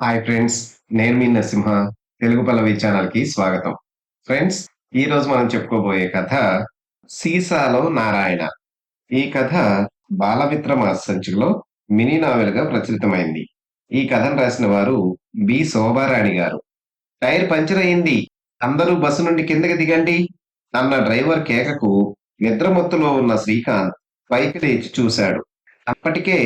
Hi friends. నేను మీ నరసింహ. తెలుగు పల్లవి ఛానల్‌కి స్వాగతం. ఫ్రెండ్స్, ఈరోజు మనం చెప్పుకోబోయే కథ 'సీసాలో నారాయణ'. ఈ కథ బాలమిత్ర సంచికలో మినీ నావెల్‌గా ప్రచురితమైంది. ఈ కథను రాసిన వారు శోభారాణి గారు. టైర్ పంక్చర్ అయింది. అందరూ బస్సు నుండి కిందకి దిగండి అన్న డ్రైవర్ కేకకు నిద్రమత్తులో ఉన్న శ్రీకాంత్ పైకి లేచి చూశాడు. అప్పటికే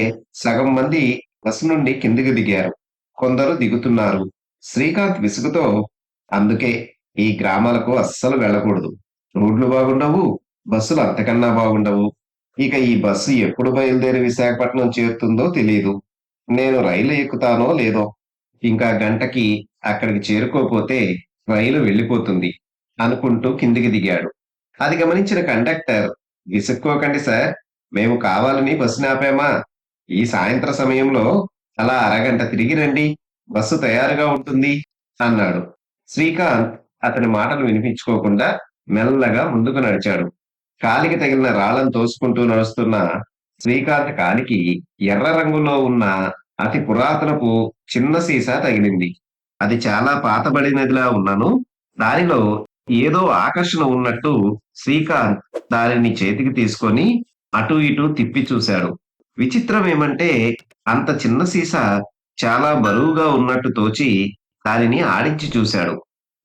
సగం మంది బస్సు నుండి కిందకి దిగారు. కొందరు దిగుతున్నారు. శ్రీకాంత్ విసుగుతో, అందుకే ఈ గ్రామాలకు అస్సలు వెళ్ళకూడదు. రోడ్లు బాగుండవు, బస్సులు అంతకన్నా బాగుండవు. ఇక ఈ బస్సు ఎప్పుడు బయలుదేరి విశాఖపట్నం చేరుతుందో తెలీదు. నేను రైలు ఎక్కుతానో లేదో. ఇంకా గంటకి అక్కడికి చేరుకోపోతే రైలు వెళ్ళిపోతుంది అనుకుంటూ కిందికి దిగాడు. అది గమనించిన కండక్టర్, విసుక్కోకండి సార్, మేము కావాలని బస్సుని ఆపామా? ఈ సాయంత్ర సమయంలో అలా అరగంట తిరిగి రండి, బస్సు తయారుగా ఉంటుంది అన్నాడు. శ్రీకాంత్ అతని మాటలు వినిపించుకోకుండా మెల్లగా ముందుకు నడిచాడు. కాలికి తగిలిన రాళ్ళను తోసుకుంటూ నడుస్తున్న శ్రీకాంత్ కాలికి ఎర్ర రంగులో ఉన్న అతి పురాతనపు చిన్న సీసా తగిలింది. అది చాలా పాతబడినదిలా ఉన్నను దానిలో ఏదో ఆకర్షణ ఉన్నట్టు శ్రీకాంత్ దానిని చేతికి తీసుకొని అటూ ఇటూ తిప్పి చూశాడు. విచిత్రం ఏమంటే అంత చిన్న సీసా చాలా బరువుగా ఉన్నట్టు తోచి దానిని ఆడించి చూశాడు.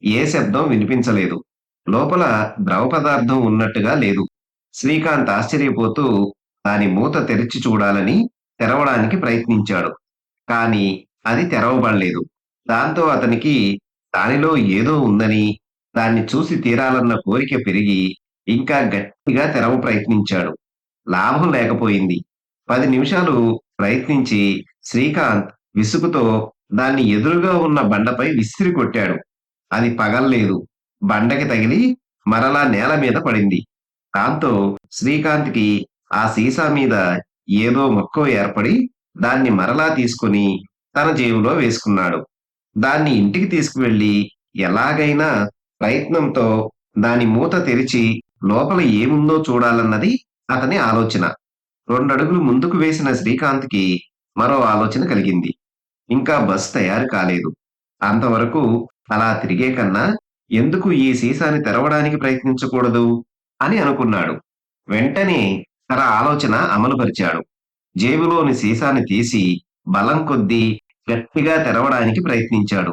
ఏ శబ్దం వినిపించలేదు. లోపల ద్రవ పదార్థం ఉన్నట్టుగా లేదు. శ్రీకాంత్ ఆశ్చర్యపోతూ దాని మూత తెరిచి చూడాలని తెరవడానికి ప్రయత్నించాడు. కానీ అది తెరవబడలేదు. దాంతో అతనికి దానిలో ఏదో ఉందని, దాన్ని చూసి తీరాలన్న కోరిక పెరిగి ఇంకా గట్టిగా తెరవ ప్రయత్నించాడు. లాభం లేకపోయింది. 10 నిమిషాలు ప్రయత్నించి శ్రీకాంత్ విసుగుతో దాన్ని ఎదురుగా ఉన్న బండపై విసిరి కొట్టాడు. అది పగల్లేదు. బండకి తగిలి మరలా నేల మీద పడింది. దాంతో శ్రీకాంత్‌కి ఆ సీసా మీద ఏదో మక్కువ ఏర్పడి దాన్ని మరలా తీసుకొని తన జేబులో వేసుకున్నాడు. దాన్ని ఇంటికి తీసుకువెళ్ళి ఎలాగైనా ప్రయత్నంతో దాని మూత తెరిచి లోపల ఏముందో చూడాలన్నది అతని ఆలోచన. 2 అడుగులు ముందుకు వేసిన శ్రీకాంత్‌కి మరో ఆలోచన కలిగింది. ఇంకా బస్ తయారు కాలేదు. అంతవరకు అలా తిరిగే కన్నా ఎందుకు ఈ సీసాని తెరవడానికి ప్రయత్నించకూడదు అని అనుకున్నాడు. వెంటనే తన ఆలోచన అమలుపరిచాడు. జేబులోని సీసాని తీసి బలం కొద్దీ గట్టిగా తెరవడానికి ప్రయత్నించాడు.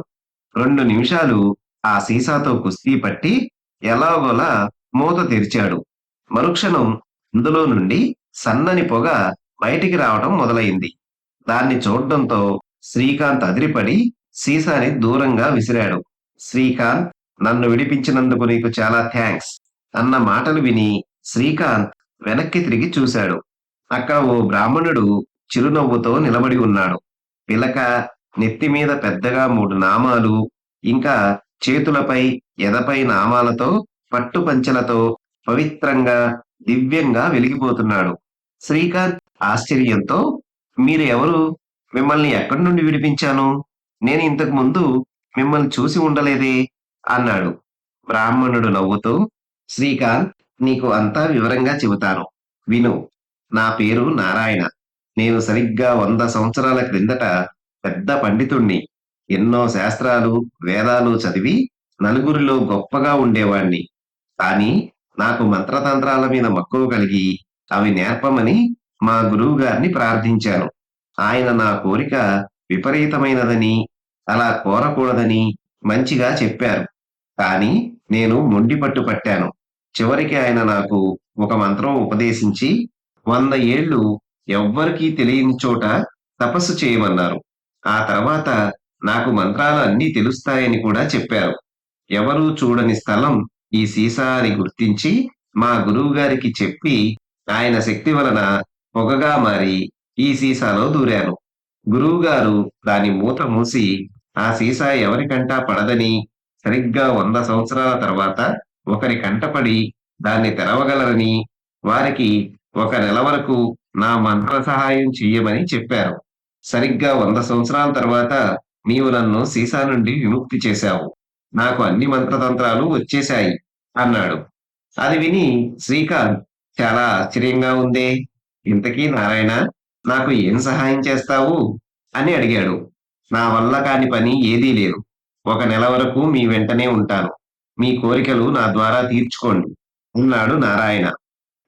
2 నిమిషాలు ఆ సీసాతో కుస్తీ పట్టి ఎలాగోలా మూత తెరిచాడు. మరుక్షణం అందులో నుండి సన్నని పొగ బయటికి రావడం మొదలైంది. దాన్ని చూడ్డంతో శ్రీకాంత్ అదిరిపడి సీసాని దూరంగా విసిరాడు. శ్రీకాంత్, నన్ను విడిపించినందుకు నీకు చాలా థాంక్స్ అన్న మాటలు విని శ్రీకాంత్ వెనక్కి తిరిగి చూశాడు. అక్కడ ఓ బ్రాహ్మణుడు చిరునవ్వుతో నిలబడి ఉన్నాడు. పిలక, నెత్తి మీద పెద్దగా 3 నామాలు, ఇంకా చేతులపై, ఎదపై నామాలతో, పట్టు పంచెలతో పవిత్రంగా, దివ్యంగా వెలిగిపోతున్నాడు. శ్రీకాంత్ ఆశ్చర్యంతో, మీరు ఎవరు? మిమ్మల్ని ఎక్కడి నుండి విడిపించాను? నేను ఇంతకు ముందు మిమ్మల్ని చూసి ఉండలేదే అన్నాడు. బ్రాహ్మణుడు నవ్వుతూ, శ్రీకాంత్, నీకు అంతా వివరంగా చెబుతాను. విను. నా పేరు నారాయణ. నేను సరిగ్గా 100 సంవత్సరాల క్రిందట పెద్ద పండితుణ్ణి. ఎన్నో శాస్త్రాలు, వేదాలు చదివి నలుగురిలో గొప్పగా ఉండేవాణ్ణి. కానీ నాకు మంత్రతంత్రాల మీద మక్కువ కలిగి అవి నేర్పమని మా గురువు గారిని ప్రార్థించాను. ఆయన నా కోరిక విపరీతమైనదని, అలా కోరకూడదని మంచిగా చెప్పారు. కానీ నేను మొండి పట్టు పట్టాను. చివరికి ఆయన నాకు ఒక మంత్రం ఉపదేశించి 100 ఏళ్ళు ఎవ్వరికీ తెలియని చోట తపస్సు చేయమన్నారు. ఆ తర్వాత నాకు మంత్రాలు అన్నీ తెలుస్తాయని కూడా చెప్పారు. ఎవరూ చూడని స్థలం ఈ సీసా అని గుర్తించి మా గురువుగారికి చెప్పి ఆయన శక్తి వలన పొగగా మారి ఈ సీసాలో దూరాను. గురువుగారు దాని మూత మూసి ఆ సీసా ఎవరికంటా పడదని, సరిగ్గా 100 సంవత్సరాల తర్వాత ఒకరి కంటపడి దాన్ని తెరవగలరని, వారికి 1 నెల వరకు నా మంత్ర సహాయం చెయ్యమని చెప్పారు. సరిగ్గా 100 సంవత్సరాల తర్వాత నీవు నన్ను సీసా నుండి విముక్తి చేశావు. నాకు అన్ని మంత్రతంత్రాలు వచ్చేశాయి అన్నాడు. అది విని శ్రీకాంత్, చాలా ఆశ్చర్యంగా ఉందే. ఇంతకీ నారాయణ, నాకు ఏం సహాయం చేస్తావు అని అడిగాడు. నా వల్ల కాని పని ఏదీ లేదు. ఒక నెల వరకు మీ వెంటనే ఉంటాను. మీ కోరికలు నా ద్వారా తీర్చుకోండి అన్నాడు నారాయణ.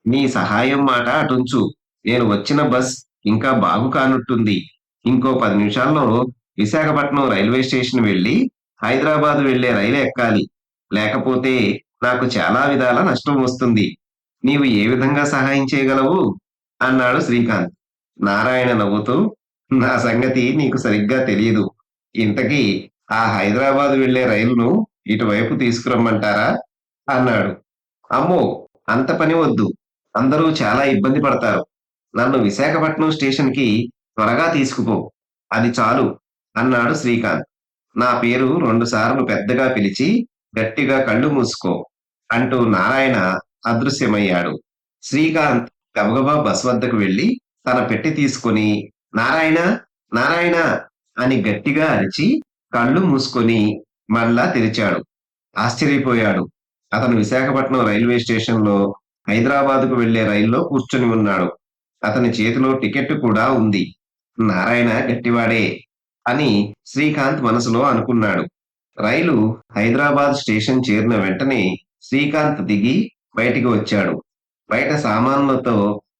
నీ సహాయం మాట అటుంచు. నేను వచ్చిన బస్ ఇంకా బాగు కానట్టుంది. ఇంకో 10 నిమిషాల్లో విశాఖపట్నం రైల్వే స్టేషన్ వెళ్ళి హైదరాబాద్ వెళ్ళే రైలు ఎక్కాలి. లేకపోతే నాకు చాలా విధాల నష్టం వస్తుంది. నీవు ఏ విధంగా సహాయం చేయగలవు? అన్నాడు శ్రీకాంత్. నారాయణ నవ్వుతూ, నా సంగతి నీకు సరిగ్గా తెలియదు. ఇంతకీ ఆ హైదరాబాద్ వెళ్ళే రైలును ఇటువైపు తీసుకురమ్మంటారా? అన్నాడు. అమ్మో! అంత పని వద్దు. అందరూ చాలా ఇబ్బంది పడతారు. నన్ను విశాఖపట్నం స్టేషన్‌కి త్వరగా తీసుకుపో. అది చాలు అన్నాడు శ్రీకాంత్. నా పేరు 2 సార్లు పెద్దగా పిలిచి గట్టిగా కళ్ళు మూసుకో అంటూ నారాయణ అదృశ్యమయ్యాడు. శ్రీకాంత్ గబగబా బస్ వద్దకు వెళ్లి తన పెట్టె తీసుకొని నారాయణ, నారాయణ అని గట్టిగా అరిచి కళ్ళు మూసుకొని మళ్ళా తెరిచాడు. ఆశ్చర్యపోయాడు. అతను విశాఖపట్నం రైల్వే స్టేషన్‌లో హైదరాబాద్‌కు వెళ్ళే రైల్లో కూర్చొని ఉన్నాడు. అతని చేతిలో టికెట్ కూడా ఉంది. నారాయణ గట్టివాడే అని శ్రీకాంత్ మనసులో అనుకున్నాడు. రైలు హైదరాబాద్ స్టేషన్ చేరిన వెంటనే శ్రీకాంత్ దిగి బయటికి వచ్చాడు. బయట సామాన్లతో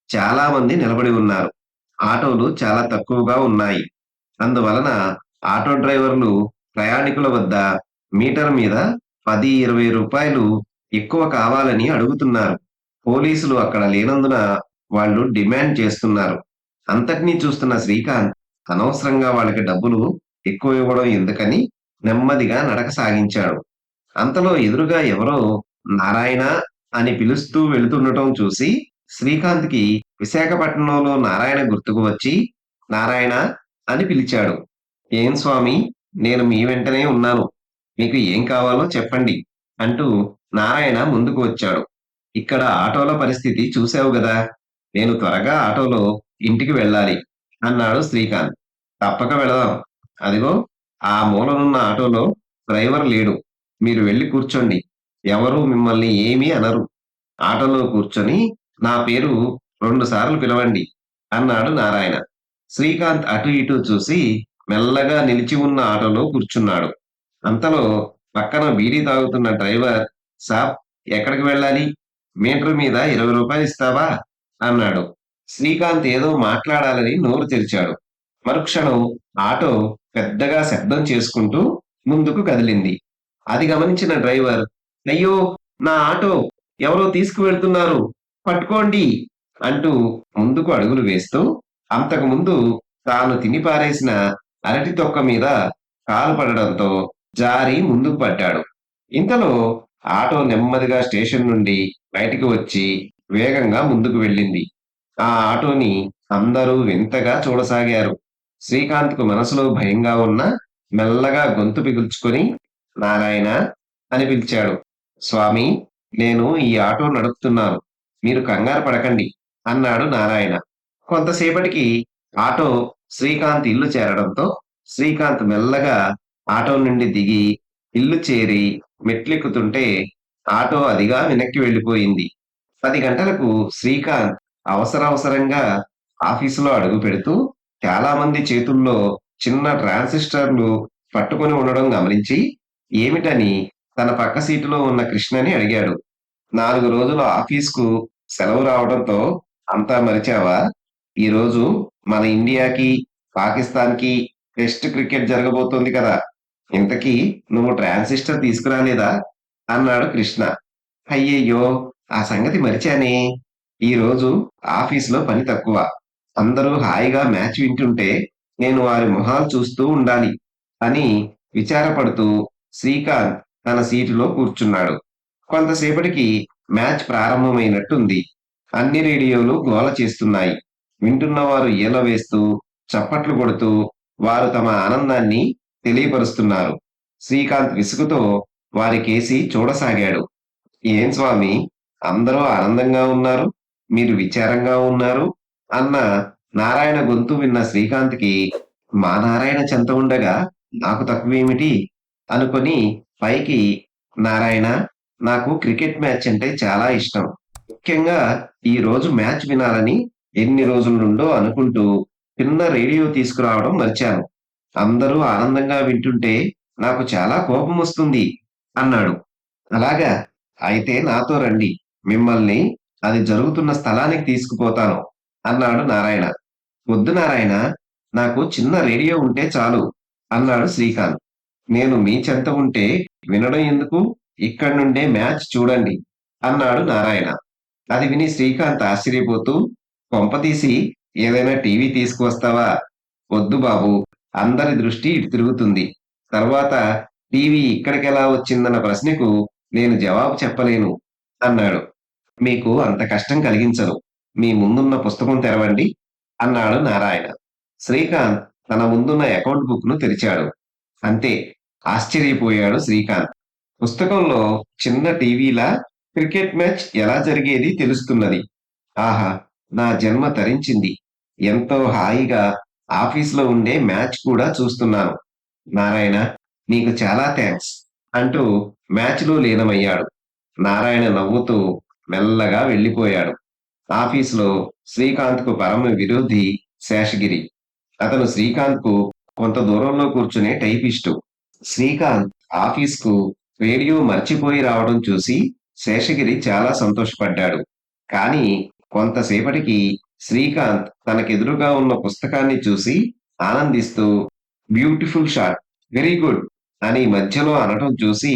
చాలా మంది నిలబడి ఉన్నారు. ఆటోలు చాలా తక్కువగా ఉన్నాయి. అందువలన ఆటో డ్రైవర్లు ప్రయాణికుల వద్ద మీటర్ మీద 10, 20 రూపాయలు ఎక్కువ కావాలని అడుగుతున్నారు. పోలీసులు అక్కడ లేనందున వాళ్ళు డిమాండ్ చేస్తున్నారు. అంతటినీ చూస్తున్న శ్రీకాంత్ అనవసరంగా వాళ్ళకి డబ్బులు ఎక్కువ ఇవ్వడం ఎందుకని నెమ్మదిగా నడక సాగించాడు. అంతలో ఎదురుగా ఎవరో నారాయణ అని పిలుస్తూ వెళ్తుండటం చూసి శ్రీకాంత్‌కి విశాఖపట్నంలో నారాయణ గుర్తుకు వచ్చి నారాయణ అని పిలిచాడు. ఏం స్వామి, నేను మీ వెంటనే ఉన్నాను. మీకు ఏం కావాలో చెప్పండి అంటూ నారాయణ ముందుకు వచ్చాడు. ఇక్కడ ఆటోల పరిస్థితి చూసావు గదా! నేను త్వరగా ఆటోలో ఇంటికి వెళ్ళాలి అన్నాడు శ్రీకాంత్. తప్పక వెళదాం. అదిగో ఆ మూలనున్న ఆటోలో డ్రైవర్ లేడు. మీరు వెళ్లి కూర్చోండి. ఎవరూ మిమ్మల్ని ఏమీ అనరు. ఆటోలో కూర్చొని నా పేరు 2 సార్లు పిలవండి అన్నాడు నారాయణ. శ్రీకాంత్ అటు ఇటు చూసి మెల్లగా నిలిచి ఉన్న ఆటోలో కూర్చున్నాడు. అంతలో పక్కన బీడీ తాగుతున్న డ్రైవర్ సాబ్, ఎక్కడికి వెళ్ళాలి? మీటర్ మీద 20 రూపాయలు ఇస్తావా? అన్నాడు. శ్రీకాంత్ ఏదో మాట్లాడాలని నోరు తెరిచాడు. మరుక్షణం ఆటో పెద్దగా శబ్దం చేసుకుంటూ ముందుకు కదిలింది. అది గమనించిన డ్రైవర్, అయ్యో! నా ఆటో ఎవరో తీసుకువెళ్తున్నారు. పట్టుకోండి అంటూ ముందుకు అడుగులు వేస్తూ అంతకుముందు తాను తిని పారేసిన అరటి తొక్క మీద కాలు పడడంతో జారి ముందుకు పడ్డాడు. ఇంతలో ఆటో నెమ్మదిగా స్టేషన్ నుండి బయటికి వచ్చి వేగంగా ముందుకు వెళ్ళింది. ఆ ఆటోని అందరూ వింతగా చూడసాగారు. శ్రీకాంత్‌కు మనసులో భయంగా ఉన్నా మెల్లగా గొంతు పిగుల్చుకొని నారాయణ అని పిలిచాడు. స్వామీ, నేను ఈ ఆటో నడుపుతున్నాను. మీరు కంగారు పడకండి అన్నాడు నారాయణ. కొంతసేపటికి ఆటో శ్రీకాంత్ ఇల్లు చేరడంతో శ్రీకాంత్ మెల్లగా ఆటో నుండి దిగి ఇల్లు చేరి మెట్లెక్కుతుంటే ఆటో అదిగా వెనక్కి వెళ్ళిపోయింది. 10 గంటలకు శ్రీకాంత్ అవసరంగా ఆఫీసులో అడుగుపెడుతూ చాలా మంది చేతుల్లో చిన్న ట్రాన్సిస్టర్లు పట్టుకొని ఉండడం గమనించి ఏమిటని తన పక్క సీటులో ఉన్న కృష్ణని అడిగాడు. 4 రోజులు ఆఫీస్‌కు సెలవు రావడంతో అంతా మరిచావా? ఈరోజు మన ఇండియాకి, పాకిస్తాన్‌కి టెస్ట్ క్రికెట్ జరగబోతోంది కదా! ఇంతకీ నువ్వు ట్రాన్సిస్టర్ తీసుకురాలేదా? అన్నాడు కృష్ణ. అయ్యయ్యో! ఆ సంగతి మరిచానే. ఈరోజు ఆఫీస్‌లో పని తక్కువ. అందరూ హాయిగా మ్యాచ్ వింటుంటే నేను వారి మొహాలు చూస్తూ ఉండాలి అని విచారపడుతూ శ్రీకాంత్ తన సీటులో కూర్చున్నాడు. కొంతసేపటికి మ్యాచ్ ప్రారంభమైనట్టుంది. అన్ని రేడియోలు గోల చేస్తున్నాయి. వింటున్నవారు ఈల వేస్తూ, చప్పట్లు కొడుతూ వారు తమ ఆనందాన్ని తెలియపరుస్తున్నారు. శ్రీకాంత్ విసుగుతో వారికేసి చూడసాగాడు. ఏం స్వామి, అందరూ ఆనందంగా ఉన్నారు. మీరు విచారంగా ఉన్నారు అన్న నారాయణ గొంతు విన్న శ్రీకాంత్‌కి మా నారాయణ చెంత ఉండగా నాకు తక్కువేమిటి అనుకొని పైకి నారాయణ, నాకు క్రికెట్ మ్యాచ్ అంటే చాలా ఇష్టం. ముఖ్యంగా ఈ రోజు మ్యాచ్ వినాలని ఎన్ని రోజుల నుండో అనుకుంటూ చిన్న రేడియో తీసుకురావడం మర్చాను. అందరూ ఆనందంగా వింటుంటే నాకు చాలా కోపమొస్తుంది అన్నాడు. అలాగా? అయితే నాతో రండి. మిమ్మల్ని అది జరుగుతున్న స్థలానికి తీసుకుపోతాను అన్నాడు నారాయణ. వద్దు నారాయణ, నాకు చిన్న రేడియో ఉంటే చాలు అన్నాడు శ్రీకాంత్. నేను మీ చెంత ఉంటే వినడం ఎందుకు? ఇక్కడి నుండే మ్యాచ్ చూడండి అన్నాడు నారాయణ. అది విని శ్రీకాంత్ ఆశ్చర్యపోతూ, కొంపతీసి ఏదైనా టీవీ తీసుకువస్తావా? వద్దు బాబు, అందరి దృష్టి ఇటు తిరుగుతుంది. తర్వాత టీవీ ఇక్కడికెలా వచ్చిందన్న ప్రశ్నకు నేను జవాబు చెప్పలేను అన్నాడు. మీకు అంత కష్టం కలిగించను. మీ ముందున్న పుస్తకం తెరవండి అన్నాడు నారాయణ. శ్రీకాంత్ తన ముందున్న అకౌంట్ బుక్‌ను తెరిచాడు. అంతే, ఆశ్చర్యపోయాడు శ్రీకాంత్. పుస్తకంలో చిన్న టీవీలా క్రికెట్ మ్యాచ్ ఎలా జరిగేది తెలుస్తున్నది. ఆహా! నా జన్మ తరించింది. ఎంతో హాయిగా ఆఫీస్‌లో ఉండే మ్యాచ్ కూడా చూస్తున్నాను. నారాయణ, నీకు చాలా థాంక్స్ అంటూ మ్యాచ్‌లో లీనమయ్యాడు. నారాయణ నవ్వుతూ మెల్లగా వెళ్ళిపోయాడు. ఆఫీసులో శ్రీకాంత్‌కు పరమ విరోధి శేషగిరి. అతను శ్రీకాంత్‌కు కొంత దూరంలో కూర్చునే టైపిస్టు. శ్రీకాంత్ ఆఫీస్‌కు రేడియో మర్చిపోయి రావడం చూసి శేషగిరి చాలా సంతోషపడ్డాడు. కానీ కొంతసేపటికి శ్రీకాంత్ తనకెదురుగా ఉన్న పుస్తకాన్ని చూసి ఆనందిస్తూ బ్యూటిఫుల్ షాట్, వెరీ గుడ్ అని మధ్యలో అనటం చూసి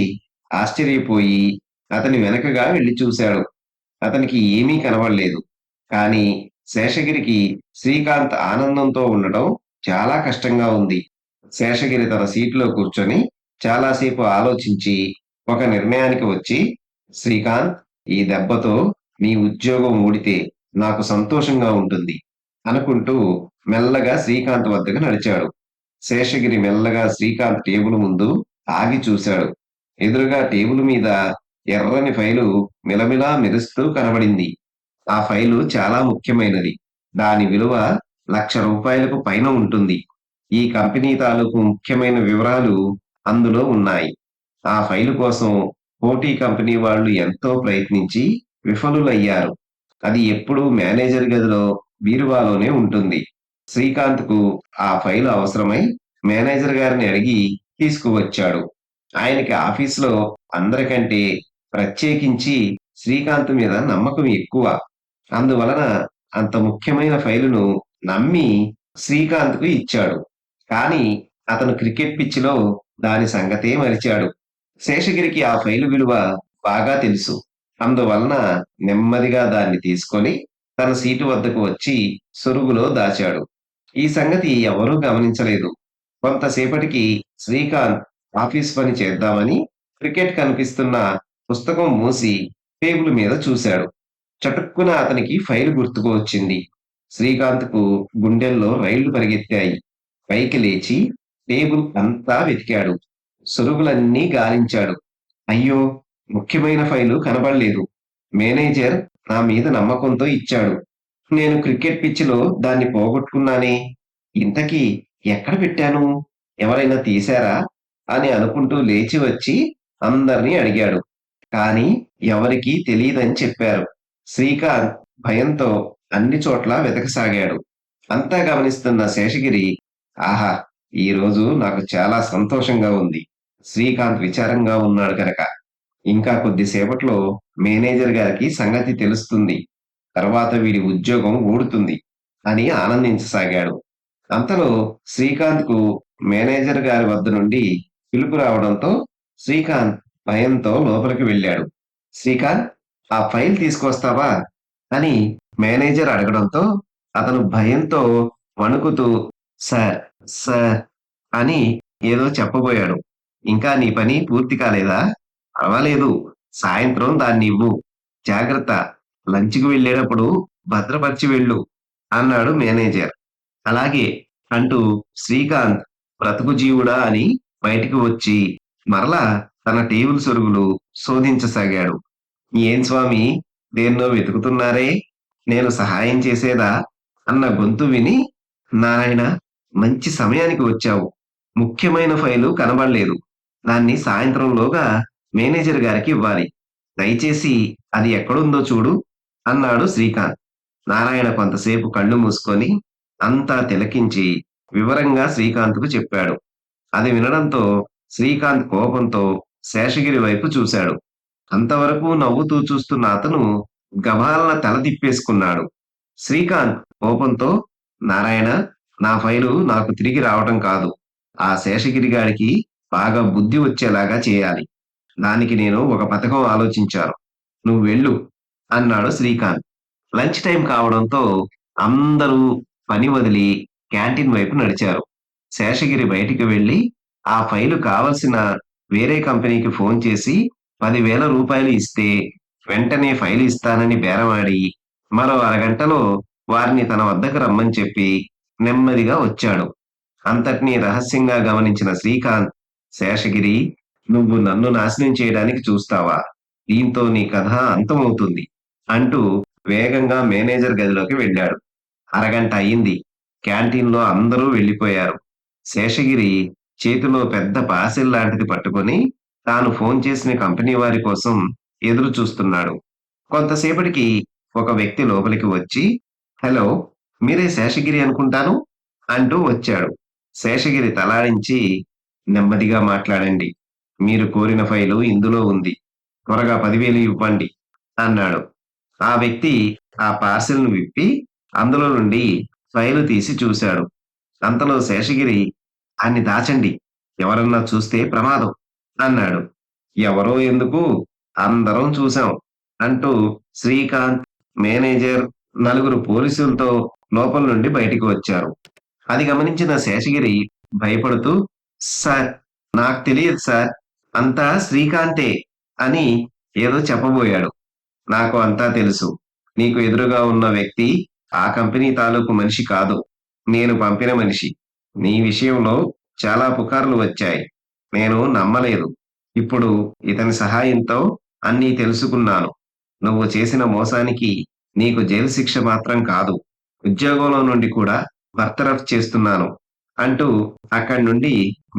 ఆశ్చర్యపోయి అతని వెనకగా వెళ్లి చూశాడు. అతనికి ఏమీ కనబడలేదు. కానీ శేషగిరికి శ్రీకాంత్ ఆనందంతో ఉండడం చాలా కష్టంగా ఉంది. శేషగిరి తన సీటులో కూర్చొని చాలాసేపు ఆలోచించి ఒక నిర్ణయానికి వచ్చి, శ్రీకాంత్, ఈ దెబ్బతో నీ ఉద్యోగం ఊడితే నాకు సంతోషంగా ఉంటుంది అనుకుంటూ మెల్లగా శ్రీకాంత్ వద్దకు నడిచాడు. శేషగిరి మెల్లగా శ్రీకాంత్ టేబుల్ ముందు ఆగి చూశాడు. ఎదురుగా టేబుల్ మీద ఎర్రని ఫైలు మిలమిలా మెరుస్తూ కనబడింది. ఆ ఫైలు చాలా ముఖ్యమైనది. దాని విలువ ₹1,00,000 పైన ఉంటుంది. ఈ కంపెనీ తాలూకు ముఖ్యమైన వివరాలు అందులో ఉన్నాయి. ఆ ఫైలు కోసం పోటీ కంపెనీ వాళ్ళు ఎంతో ప్రయత్నించి విఫలులయ్యారు. అది ఎప్పుడూ మేనేజర్ గదిలో బీరువాలోనే ఉంటుంది. శ్రీకాంత్‌కు ఆ ఫైలు అవసరమై మేనేజర్ గారిని అడిగి తీసుకువచ్చాడు. ఆయనకి ఆఫీస్‌లో అందరికంటే ప్రత్యేకించి శ్రీకాంత్ మీద నమ్మకం ఎక్కువ. అందువలన అంత ముఖ్యమైన ఫైలును నమ్మి శ్రీకాంత్‌కు ఇచ్చాడు. కానీ అతను క్రికెట్ పిచ్‌లో దాని సంగతే మరిచాడు. శేషగిరికి ఆ ఫైలు విలువ బాగా తెలుసు. అందువలన నెమ్మదిగా దాన్ని తీసుకొని తన సీటు వద్దకు వచ్చి సొరుగులో దాచాడు. ఈ సంగతి ఎవరూ గమనించలేదు. కొంతసేపటికి శ్రీకాంత్ ఆఫీస్ పని చేద్దామని క్రికెట్ కనిపిస్తున్న పుస్తకం మూసి టేబుల్ మీద చూశాడు. చటుక్కున అతనికి ఫైలు గుర్తుకు వచ్చింది. శ్రీకాంత్‌కు గుండెల్లో రైళ్లు పరిగెత్తాయి. పైకి లేచి టేబుల్ అంతా వెతికాడు. సొరుగులన్నీ గాలించాడు. అయ్యో! ముఖ్యమైన ఫైలు కనబడలేదు. మేనేజర్ నా మీద నమ్మకంతో ఇచ్చాడు. నేను క్రికెట్ పిచ్‌లో దాన్ని పోగొట్టుకున్నానే. ఇంతకీ ఎక్కడ పెట్టాను? ఎవరైనా తీశారా? అని అనుకుంటూ లేచి వచ్చి అందర్నీ అడిగాడు. కానీ ఎవరికీ తెలీదని చెప్పారు. శ్రీకాంత్ భయంతో అన్ని చోట్లా వెతకసాగాడు. అంతా గమనిస్తున్న శేషగిరి, ఆహా! ఈరోజు నాకు చాలా సంతోషంగా ఉంది. శ్రీకాంత్ విచారంగా ఉన్నాడు గనక. ఇంకా కొద్దిసేపట్లో మేనేజర్ గారికి సంగతి తెలుస్తుంది. తర్వాత వీడి ఉద్యోగం ఊడుతుంది అని ఆనందించసాగాడు. అంతలో శ్రీకాంత్‌కు మేనేజర్ గారి వద్ద నుండి పిలుపు రావడంతో శ్రీకాంత్ భయంతో లోపలికి వెళ్ళాడు. శ్రీకాంత్, ఆ ఫైల్ తీసుకొస్తావా? అని మేనేజర్ అడగడంతో అతను భయంతో వణుకుతూ సార్, సార్ అని ఏదో చెప్పబోయాడు. ఇంకా నీ పని పూర్తి కాలేదా? పర్వాలేదు. సాయంత్రం దాన్నివ్వు. జాగ్రత్త. లంచ్‌కి వెళ్ళేటప్పుడు భద్రపరిచి వెళ్ళు అన్నాడు మేనేజర్. అలాగే అంటూ శ్రీకాంత్ బ్రతుకు జీవుడా అని బయటికి వచ్చి మరలా తన టేబుల్ సొరుగులు శోధించసాగాడు. ఏం స్వామి, దేన్నో వెతుకుతున్నారే? నేను సహాయం చేసేదా? అన్న గొంతు విని, నారాయణ, మంచి సమయానికి వచ్చావు. ముఖ్యమైన ఫైలు కనబడలేదు. దాన్ని సాయంత్రంలోగా మేనేజర్ గారికి ఇవ్వాలి. దయచేసి అది ఎక్కడుందో చూడు అన్నాడు శ్రీకాంత్. నారాయణ కొంతసేపు కళ్ళు మూసుకొని అంతా తిలకించి వివరంగా శ్రీకాంత్‌కు చెప్పాడు. అది వినడంతో శ్రీకాంత్ కోపంతో శేషగిరి వైపు చూశాడు. అంతవరకు నవ్వుతూ చూస్తున్న అతను గభాలన తల తిప్పేసుకున్నాడు. శ్రీకాంత్ కోపంతో, నారాయణ, నా ఫైలు నాకు తిరిగి రావటం కాదు. ఆ శేషగిరి గాడికి బాగా బుద్ధి వచ్చేలాగా చేయాలి. దానికి నేను ఒక పథకం ఆలోచించాను. నువ్వు వెళ్ళు అన్నాడు శ్రీకాంత్. లంచ్ టైం కావడంతో అందరూ పని వదిలి క్యాంటీన్ వైపు నడిచారు. శేషగిరి బయటికి వెళ్లి ఆ ఫైలు కావలసిన వేరే కంపెనీకి ఫోన్ చేసి రూ. 10,000 ఇస్తే వెంటనే ఫైలు ఇస్తానని బేరమాడి మరో అరగంటలో వారిని తన వద్దకు రమ్మని చెప్పి నెమ్మదిగా వచ్చాడు. అంతటినీ రహస్యంగా గమనించిన శ్రీకాంత్, శేషగిరి, నువ్వు నన్ను నాశనం చేయడానికి చూస్తావా? దీంతో నీ కథ అంతమవుతుంది అంటూ వేగంగా మేనేజర్ గదిలోకి వెళ్ళాడు. అరగంట అయింది. క్యాంటీన్‌లో అందరూ వెళ్ళిపోయారు. శేషగిరి చేతిలో పెద్ద పార్సెల్ లాంటిది పట్టుకొని తాను ఫోన్ చేసిన కంపెనీ వారి కోసం ఎదురు చూస్తున్నాడు. కొంతసేపటికి ఒక వ్యక్తి లోపలికి వచ్చి, హలో, మీరే శేషగిరి అనుకుంటాను అంటూ వచ్చాడు. శేషగిరి తలాడించి, నెమ్మదిగా మాట్లాడండి. మీరు కోరిన ఫైలు ఇందులో ఉంది. త్వరగా 10,000 ఇవ్వండి అన్నాడు. ఆ వ్యక్తి ఆ పార్సెల్‌ను విప్పి అందులో నుండి ఫైలు తీసి చూశాడు. అంతలో శేషగిరి, "ఆన్ని దాచండి. ఎవరన్నా చూస్తే ప్రమాదం" అన్నాడు. "ఎవరో ఎందుకు? అందరం చూసాం" అంటూ శ్రీకాంత్, మేనేజర్, నలుగురు పోలీసులతో లోపల నుండి బయటికి వచ్చారు. అది గమనించిన శేషగిరి భయపడుతూ, "సార్, నాకు తెలియదు సార్. అంతా శ్రీకాంతే" అని ఏదో చెప్పబోయాడు. "నాకు అంతా తెలుసు. నీకు ఎదురుగా ఉన్న వ్యక్తి ఆ కంపెనీ తాలూకు మనిషి కాదు. నేను పంపిన మనిషి. నీ విషయంలో చాలా పుకార్లు వచ్చాయి. నేను నమ్మలేదు. ఇప్పుడు ఇతని సహాయంతో అన్నీ తెలుసుకున్నాను. నువ్వు చేసిన మోసానికి నీకు జైలు శిక్ష మాత్రం కాదు, ఉద్యోగంలో నుండి కూడా బర్తరఫ్ చేస్తున్నాను" అంటూ అక్కడి నుండి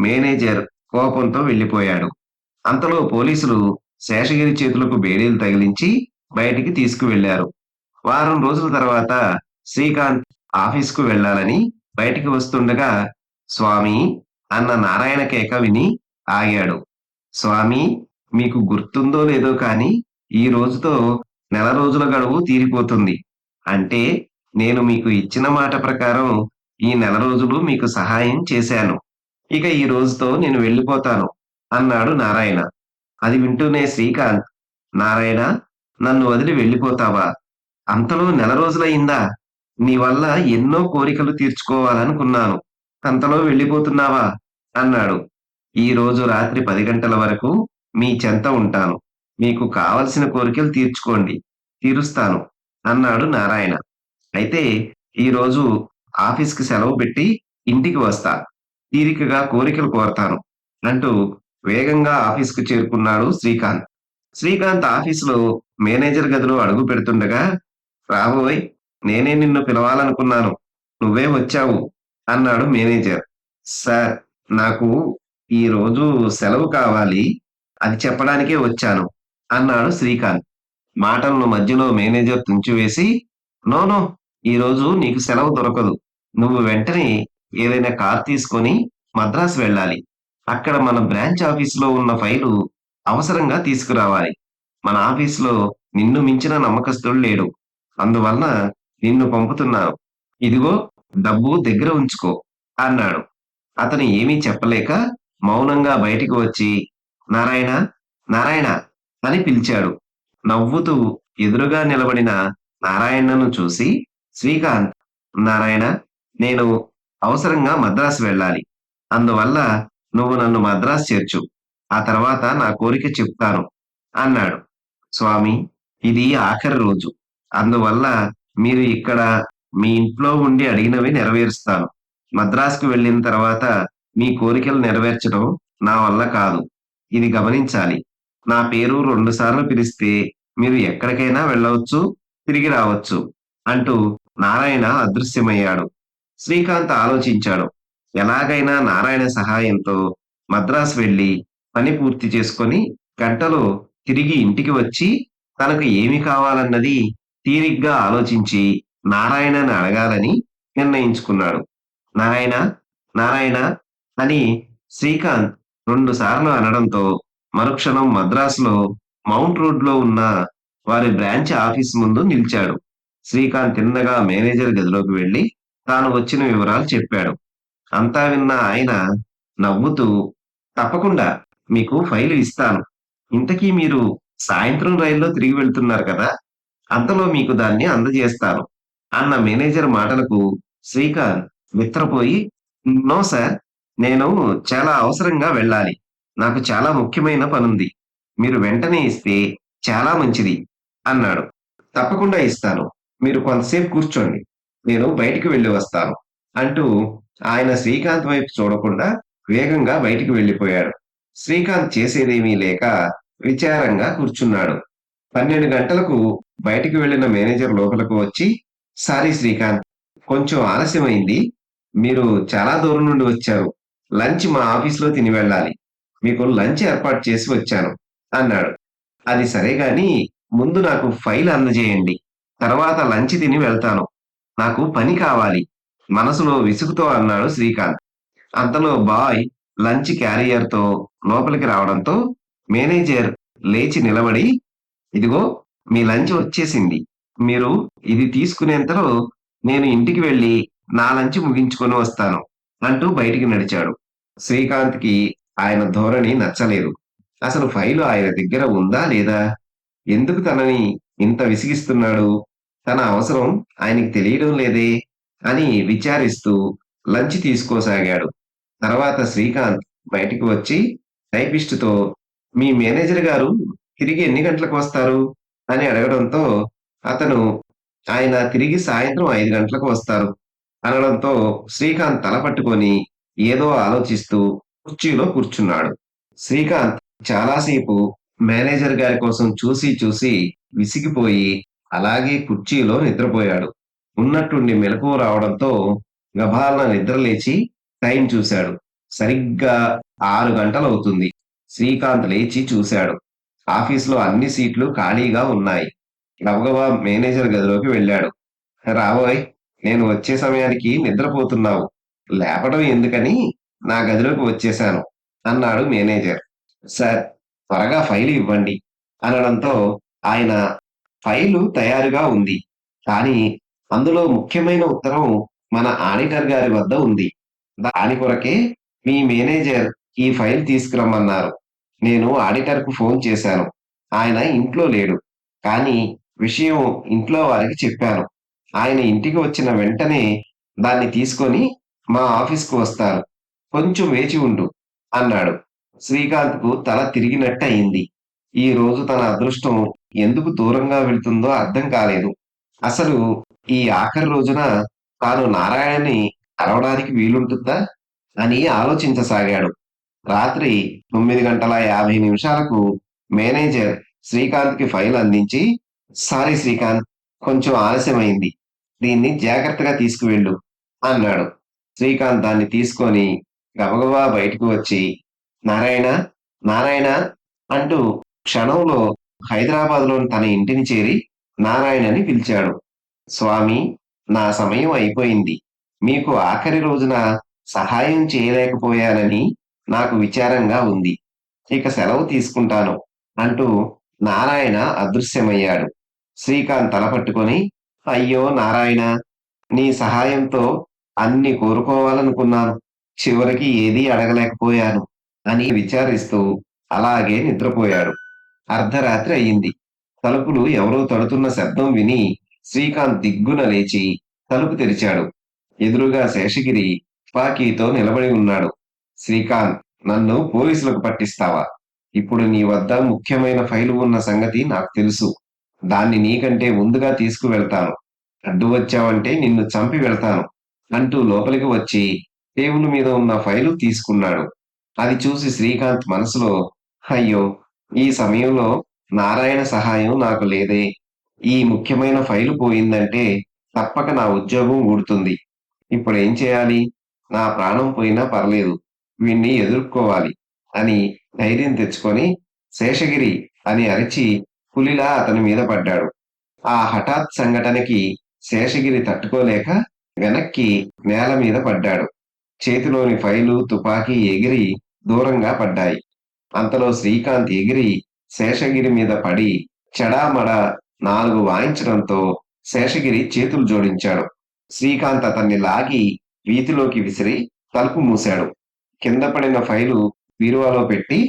మేనేజర్ కోపంతో వెళ్ళిపోయాడు. అంతలో పోలీసులు శేషగిరి చేతులకు బేడీలు తగిలించి బయటికి తీసుకువెళ్లారు. వారం రోజుల తర్వాత శ్రీకాంత్ ఆఫీస్‌కు వెళ్ళాలని బయటికి వస్తుండగా, "స్వామీ" అన్న నారాయణ కేక విని ఆగాడు. "స్వామీ, మీకు గుర్తుందో లేదో కానీ ఈ రోజుతో నెల రోజుల గడువు తీరిపోతుంది. అంటే నేను మీకు ఇచ్చిన మాట ప్రకారం ఈ నెల రోజులు మీకు సహాయం చేశాను. ఇక ఈ రోజుతో నేను వెళ్ళిపోతాను" అన్నాడు నారాయణ. అది వింటూనే శ్రీకాంత్, "నారాయణ, నన్ను వదిలి వెళ్ళిపోతావా? అంతలో నెల రోజులయిందా? నీ వల్ల ఎన్నో కోరికలు తీర్చుకోవాలనుకున్నాను. అంతలో వెళ్ళిపోతున్నావా?" అన్నాడు. "ఈ రోజు రాత్రి 10 గంటల వరకు మీ చెంత ఉంటాను. మీకు కావలసిన కోరికలు తీర్చుకోండి. తీరుస్తాను" అన్నాడు నారాయణ. "అయితే ఈరోజు ఆఫీస్‌కి సెలవు పెట్టి ఇంటికి వస్తా. తీరికగా కోరికలు కోరతాను" అంటూ వేగంగా ఆఫీస్‌కు చేరుకున్నాడు శ్రీకాంత్. శ్రీకాంత్ ఆఫీసులో మేనేజర్ గదిలో అడుగు పెడుతుండగా, "రాబోయ్! నేనే నిన్ను పిలవాలనుకున్నాను. నువ్వే వచ్చావు" అన్నాడు మేనేజర్. "సార్, నాకు ఈరోజు సెలవు కావాలి. అది చెప్పడానికే వచ్చాను" అన్నాడు శ్రీకాంత్. మాటలను మధ్యలో మేనేజర్ తుంచివేసి, "నో, నో, ఈరోజు నీకు సెలవు దొరకదు. నువ్వు వెంటనే ఏదైనా కార్ తీసుకొని మద్రాసు వెళ్ళాలి. అక్కడ మన బ్రాంచ్ ఆఫీస్‌లో ఉన్న ఫైలు అవసరంగా తీసుకురావాలి. మన ఆఫీస్‌లో నిన్ను మించిన నమ్మకస్తుడు లేడు. అందువలన నిన్ను పంపుతున్నాను. ఇదిగో డబ్బు దగ్గర ఉంచుకో" అన్నాడు. అతను ఏమీ చెప్పలేక మౌనంగా బయటికి వచ్చి, "నారాయణ, నారాయణ" అని పిలిచాడు. నవ్వుతూ ఎదురుగా నిలబడిన నారాయణను చూసి శ్రీకాంత్, "నారాయణ, నేను అవసరంగా మద్రాసు వెళ్ళాలి. అందువల్ల నువ్వు నన్ను మద్రాసు చేర్చు. ఆ తర్వాత నా కోరిక చెప్తాను" అన్నాడు. "స్వామీ, ఇది ఆఖరి రోజు. అందువల్ల మీరు ఇక్కడ మీ ఇంట్లో ఉండి అడిగినవి నెరవేరుస్తాను. మద్రాసుకు వెళ్ళిన తర్వాత మీ కోరికలు నెరవేర్చడం నా వల్ల కాదు. ఇది గమనించాలి. నా పేరు 2 సార్లు పిలిస్తే మీరు ఎక్కడికైనా వెళ్ళవచ్చు, తిరిగి రావచ్చు" అంటూ నారాయణ అదృశ్యమయ్యాడు. శ్రీకాంత్ ఆలోచించాడు. ఎలాగైనా నారాయణ సహాయంతో మద్రాసు వెళ్లి పని పూర్తి చేసుకొని గంటలో తిరిగి ఇంటికి వచ్చి తనకు ఏమి కావాలన్నది తీరిగ్గా ఆలోచించి నారాయణని అడగాలని నిర్ణయించుకున్నాడు. నారాయణ, నారాయణ అని శ్రీకాంత్ 2 సార్లు అనడంతో మరుక్షణం మద్రాసులో మౌంట్ రోడ్‌లో ఉన్న వారి బ్రాంచ్ ఆఫీస్ ముందు నిలిచాడు. శ్రీకాంత్ తిన్నగా మేనేజర్ గదిలోకి వెళ్లి తాను వచ్చిన వివరాలు చెప్పాడు. అంతా విన్న ఆయన నవ్వుతూ, "తప్పకుండా మీకు ఫైలు ఇస్తాను. ఇంతకీ మీరు సాయంత్రం రైల్లో తిరిగి వెళ్తున్నారు కదా! అంతలో మీకు దాన్ని అందజేస్తాను" అన్న మేనేజర్ మాటలకు శ్రీకాంత్ బిత్తరపోయి, "నో సార్. నేను చాలా అవసరంగా వెళ్ళాలి. నాకు చాలా ముఖ్యమైన పనుంది. మీరు వెంటనే ఇస్తే చాలా మంచిది" అన్నాడు. "తప్పకుండా ఇస్తాను. మీరు కొంతసేపు కూర్చోండి. నేను బయటికి వెళ్లి వస్తాను" అంటూ ఆయన శ్రీకాంత్ వైపు చూడకుండా వేగంగా బయటికి వెళ్ళిపోయాడు. శ్రీకాంత్ చేసేదేమీ లేక విచారంగా కూర్చున్నాడు. 12 గంటలకు బయటికి వెళ్ళిన మేనేజర్ లోపలకు వచ్చి, "సారీ శ్రీకాంత్, కొంచెం ఆలస్యమైంది. మీరు చాలా దూరం నుండి వచ్చారు. లంచ్ మా ఆఫీస్‌లో తిని వెళ్ళాలి. మీకు లంచ్ ఏర్పాటు చేసి వచ్చాను" అన్నాడు. "అది సరే గాని ముందు నాకు ఫైల్ అందజేయండి. తర్వాత లంచ్ తిని వెళ్తాను. నాకు పని కావాలి" మనసులో విసుగుతో అన్నాడు శ్రీకాంత్. అంతలో బాయ్ లంచ్ క్యారియర్‌తో లోపలికి రావడంతో మేనేజర్ లేచి నిలబడి, "ఇదిగో మీ లంచ్ వచ్చేసింది. మీరు ఇది తీసుకునేంతలో నేను ఇంటికి వెళ్లి నా లంచ్ ముగించుకొని వస్తాను" అంటూ బయటికి నడిచాడు. శ్రీకాంత్‌కి ఆయన ధోరణి నచ్చలేదు. అసలు ఫైలు ఆయన దగ్గర ఉందా లేదా? ఎందుకు తనని ఇంత విసిగిస్తున్నాడు? తన అవసరం ఆయనకి తెలియడం లేదే అని విచారిస్తూ లంచ్ తీసుకోసాగాడు. తర్వాత శ్రీకాంత్ బయటికి వచ్చి టైపిస్ట్‌తో, "మీ మేనేజర్ గారు తిరిగి ఎన్ని గంటలకు వస్తారు?" అని అడగడంతో అతను, "ఆయన తిరిగి సాయంత్రం 5 గంటలకు వస్తారు" అనడంతో శ్రీకాంత్ తల పట్టుకొని ఏదో ఆలోచిస్తూ కుర్చీలో కూర్చున్నాడు. శ్రీకాంత్ చాలా సేపు మేనేజర్ గారి కోసం చూసి చూసి విసిగిపోయి అలాగే కుర్చీలో నిద్రపోయాడు. ఉన్నట్టుండి మెలకువ రావడంతో గభాలన నిద్ర లేచి టైం చూశాడు. సరిగ్గా 6 గంటలవుతుంది. శ్రీకాంత్ లేచి చూశాడు. ఆఫీస్‌లో అన్ని సీట్లు ఖాళీగా ఉన్నాయి. గబగబా మేనేజర్ గదిలోకి వెళ్ళాడు. "రాబోయ్! నేను వచ్చే సమయానికి నిద్రపోతున్నావు. లేపడం ఎందుకని నా గదిలోకి వచ్చేశాను" అన్నాడు మేనేజర్. "సార్, త్వరగా ఫైలు ఇవ్వండి" అనడంతో ఆయన, "ఫైలు తయారుగా ఉంది. కానీ అందులో ముఖ్యమైన ఉత్తరం మన ఆడిటర్ గారి వద్ద ఉంది. దాని కొరకే మీ మేనేజర్ ఈ ఫైల్ తీసుకురమ్మన్నారు. నేను ఆడిటర్‌కు ఫోన్ చేశాను. ఆయన ఇంట్లో లేడు. కానీ విషయం ఇంట్లో వారికి చెప్పాను. ఆయన ఇంటికి వచ్చిన వెంటనే దాన్ని తీసుకొని మా ఆఫీస్‌కు వస్తారు. కొంచెం వేచి ఉండు" అన్నాడు. శ్రీకాంత్‌కు తల తిరిగినట్టయింది. ఈ రోజు తన అదృష్టం ఎందుకు దూరంగా వెళ్తుందో అర్థం కాలేదు. అసలు ఈ ఆఖరి రోజున తాను నారాయణని కలవడానికి వీలుంటుందా అని ఆలోచించసాగాడు. రాత్రి 9:50 మేనేజర్ శ్రీకాంత్‌కి ఫైల్ అందించి, "సారీ శ్రీకాంత్, కొంచెం ఆలస్యమైంది. దీన్ని జాగ్రత్తగా తీసుకువెళ్ళు" అన్నాడు. శ్రీకాంత్ దాన్ని తీసుకొని గబగబా బయటకు వచ్చి, "నారాయణ, నారాయణ" అంటూ క్షణంలో హైదరాబాద్‌లోని తన ఇంటిని చేరి నారాయణని పిలిచాడు. "స్వామీ, నా సమయం అయిపోయింది. మీకు ఆఖరి రోజున సహాయం చేయలేకపోయానని నాకు విచారంగా ఉంది. ఇక సెలవు తీసుకుంటాను" అంటూ నారాయణ అదృశ్యమయ్యాడు. శ్రీకాంత్ తల పట్టుకొని, "అయ్యో నారాయణ! నీ సహాయంతో అన్ని కోరుకోవాలనుకున్నాను. చివరికి ఏదీ అడగలేకపోయాను" అని విచారిస్తూ అలాగే నిద్రపోయాడు. అర్ధరాత్రి అయింది. తలుపులు ఎవరో తడుతున్న శబ్దం విని శ్రీకాంత్ దిగ్గున లేచి తలుపు తెరిచాడు. ఎదురుగా శేషగిరి తుపాకీతో నిలబడి ఉన్నాడు. "శ్రీకాంత్, నన్ను పోలీసులకు పట్టిస్తావా? ఇప్పుడు నీ వద్ద ముఖ్యమైన ఫైలు ఉన్న సంగతి నాకు తెలుసు. దాన్ని నీకంటే ముందుగా తీసుకువెళ్తాను. అడ్డు వచ్చావంటే నిన్ను చంపి వెళ్తాను" అంటూ లోపలికి వచ్చి టేబుల్ మీద ఉన్న ఫైలు తీసుకున్నాడు. అది చూసి శ్రీకాంత్ మనసులో, "అయ్యో! ఈ సమయంలో నారాయణ సహాయం నాకు లేదే. ఈ ముఖ్యమైన ఫైలు పోయిందంటే తప్పక నా ఉద్యోగం ఊడుతుంది. ఇప్పుడేం చేయాలి? నా ప్రాణం పోయినా పర్లేదు. వీణ్ణి ఎదుర్కోవాలి" అని ధైర్యం తెచ్చుకొని, "శేషగిరి" అని అరిచి పులిలా అతని మీద పడ్డాడు. ఆ హఠాత్ సంఘటనకి శేషగిరి తట్టుకోలేక వెనక్కి నేల మీద పడ్డాడు. చేతిలోని ఫైలు, తుపాకీ ఎగిరి దూరంగా పడ్డాయి. అంతలో శ్రీకాంత్ ఎగిరి శేషగిరి మీద పడి చెడామడా 4 వాయించడంతో శేషగిరి చేతులు జోడించాడు. శ్రీకాంత్ అతన్ని లాగి వీధిలోకి విసిరి తలుపు మూశాడు. కింద పడిన ఫైలు బీరువాలో పెట్టి,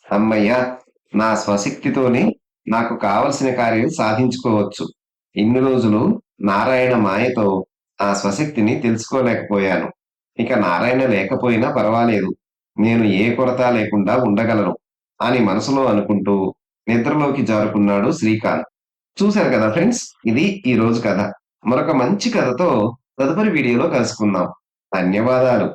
"హమ్మయ్య! నా స్వశక్తితోనే నాకు కావలసిన కార్యం సాధించుకోవచ్చు. ఇన్ని రోజులు నారాయణ మాయతో ఆ స్వశక్తిని తెలుసుకోలేకపోయాను. ఇక నారాయణ లేకపోయినా పర్వాలేదు. నేను ఏ కొరత లేకుండా ఉండగలను" అని మనసులో అనుకుంటూ నిద్రలోకి జారుకున్నాడు శ్రీకాంత్. చూశారు కదా ఫ్రెండ్స్! ఇది ఈ రోజు కథ. మరొక మంచి కథతో తదుపరి వీడియోలో కలుసుకుందాం. ధన్యవాదాలు.